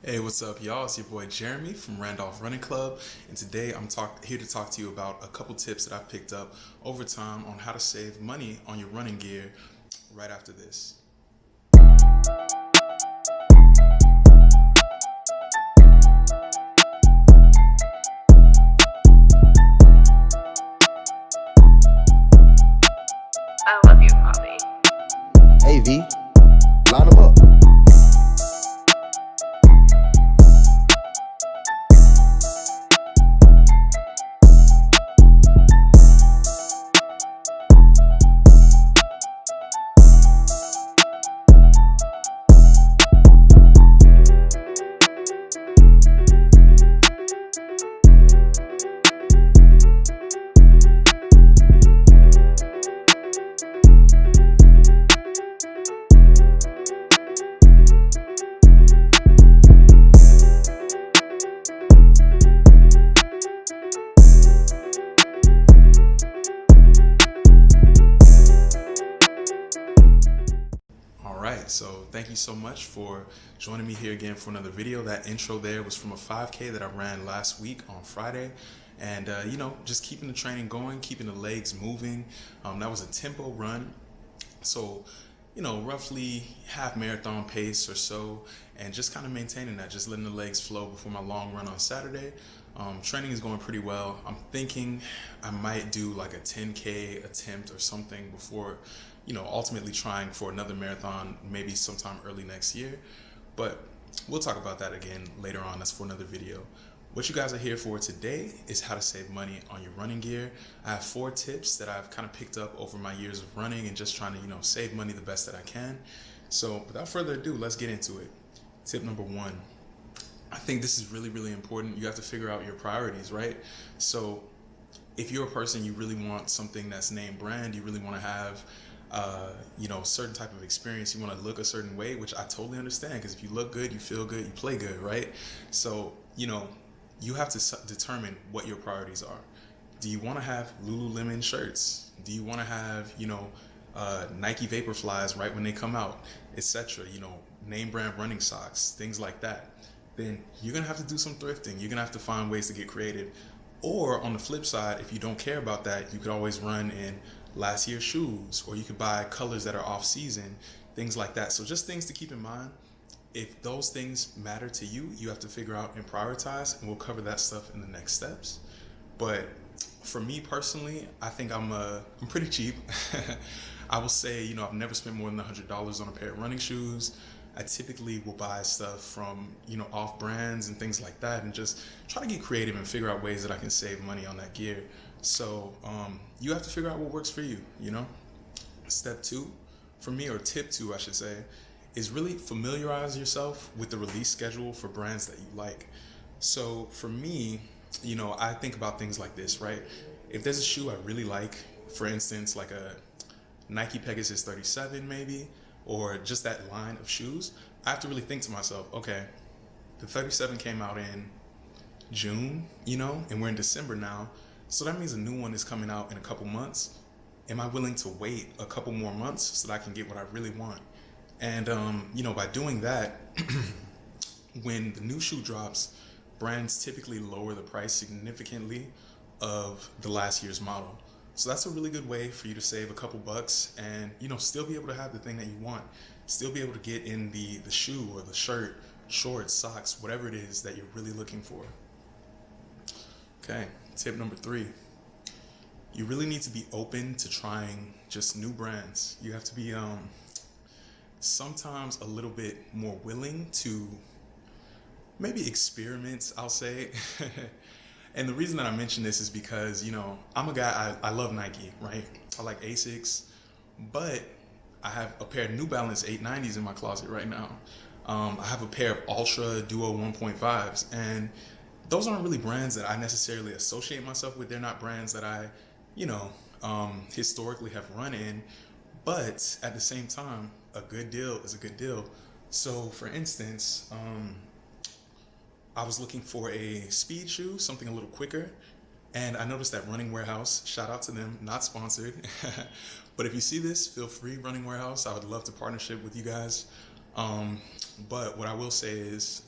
Hey, what's up, y'all? It's your boy Jeremy from Randolph Running Club, and today I'm here to talk to you about a couple tips that I've picked up over time on how to save money on your running gear right after this. I love you, Poppy. Hey V, line them up. All right, so thank you so much for joining me here again for another video. That intro there was from a 5K that I ran last week on Friday. And, just keeping the training going, keeping the legs moving. That was a tempo run. So, roughly half marathon pace or so, and just kind of maintaining that, just letting the legs flow before my long run on Saturday. Training is going pretty well. I'm thinking I might do like a 10K attempt or something before, ultimately trying for another marathon, maybe sometime early next year. But we'll talk about that again later on. That's for another video. What you guys are here for today is how to save money on your running gear. I have 4 tips that I've kind of picked up over my years of running and just trying to, save money the best that I can. So without further ado, let's get into it. Tip number 1. I think this is really, really important. You have to figure out your priorities, right? So if you're a person, you really want something that's name brand, you really want to have certain type of experience, you want to look a certain way, which I totally understand, because if you look good, you feel good, you play good, right? So, you have to determine what your priorities are. Do you want to have Lululemon shirts? Do you want to have, Nike Vaporflies right when they come out, etc.? Name brand running socks, things like that. Then you're going to have to do some thrifting. You're going to have to find ways to get creative. Or on the flip side, if you don't care about that, you could always run in last year's shoes, or you could buy colors that are off season, things like that. So just things to keep in mind. If those things matter to you, you have to figure out and prioritize, and we'll cover that stuff in the next steps. But for me personally, I think I'm pretty cheap. I will say, I've never spent more than $100 on a pair of running shoes. I typically will buy stuff from, off brands and things like that, and just try to get creative and figure out ways that I can save money on that gear. So you have to figure out what works for you. Step 2 for me, or tip 2, I should say, is really familiarize yourself with the release schedule for brands that you like. So for me, I think about things like this, right? If there's a shoe I really like, for instance, like a Nike Pegasus 37 maybe, or just that line of shoes, I have to really think to myself, okay, the 37 came out in June, and we're in December now. So that means a new one is coming out in a couple months. Am I willing to wait a couple more months so that I can get what I really want? And, by doing that, when the new shoe drops, brands typically lower the price significantly of the last year's model. So that's a really good way for you to save a couple bucks and, still be able to have the thing that you want. Still be able to get in the shoe or the shirt, shorts, socks, whatever it is that you're really looking for. Okay, tip number 3. You really need to be open to trying just new brands. You have to be sometimes a little bit more willing to maybe experiment, I'll say. And the reason that I mention this is because, I'm a guy, I love Nike, right? I like Asics, but I have a pair of New Balance 890s in my closet right now. I have a pair of Ultra Duo 1.5s, and those aren't really brands that I necessarily associate myself with. They're not brands that I, historically have run in, but at the same time, a good deal is a good deal. So for instance, I was looking for a speed shoe, something a little quicker, and I noticed that Running Warehouse, shout out to them, not sponsored, but if you see this, feel free, Running Warehouse. I would love to partnership with you guys. But what I will say is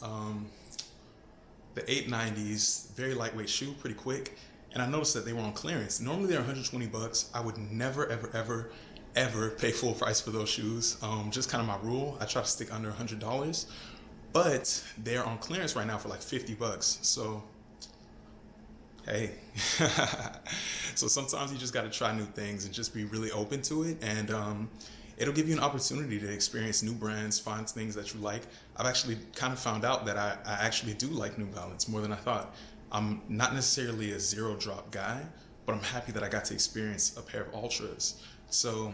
the 890s, very lightweight shoe, pretty quick. And I noticed that they were on clearance. Normally they're 120 bucks. I would never, ever, ever, ever pay full price for those shoes. Just kind of my rule. I try to stick under $100. But they're on clearance right now for like 50 bucks. So, hey. So sometimes you just got to try new things and just be really open to it. And it'll give you an opportunity to experience new brands, find things that you like. I've actually kind of found out that I actually do like New Balance more than I thought. I'm not necessarily a zero drop guy, but I'm happy that I got to experience a pair of Ultras. So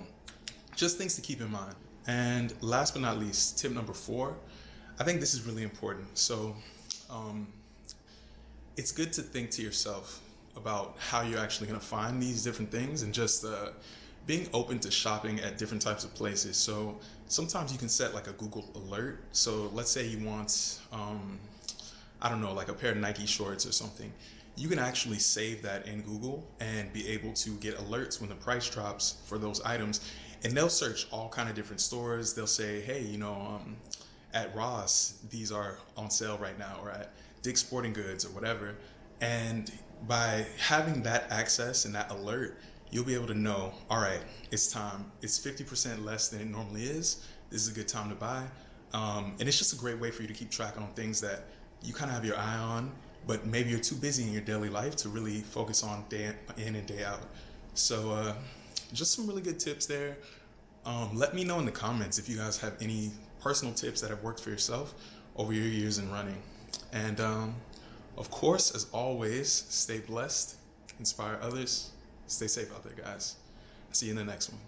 just things to keep in mind. And last but not least, tip number 4, I think this is really important. So it's good to think to yourself about how you're actually going to find these different things, and just being open to shopping at different types of places. So sometimes you can set like a Google alert. So let's say you want, I don't know, like a pair of Nike shorts or something. You can actually save that in Google and be able to get alerts when the price drops for those items. And they'll search all kind of different stores. They'll say, hey, at Ross, these are on sale right now, or at Dick's Sporting Goods or whatever. And by having that access and that alert, you'll be able to know, all right, it's time. It's 50% less than it normally is. This is a good time to buy. And it's just a great way for you to keep track on things that you kind of have your eye on, but maybe you're too busy in your daily life to really focus on day in and day out. So just some really good tips there. Let me know in the comments if you guys have any personal tips that have worked for yourself over your years in running. And of course, as always, stay blessed, inspire others. Stay safe out there, guys. See you in the next one.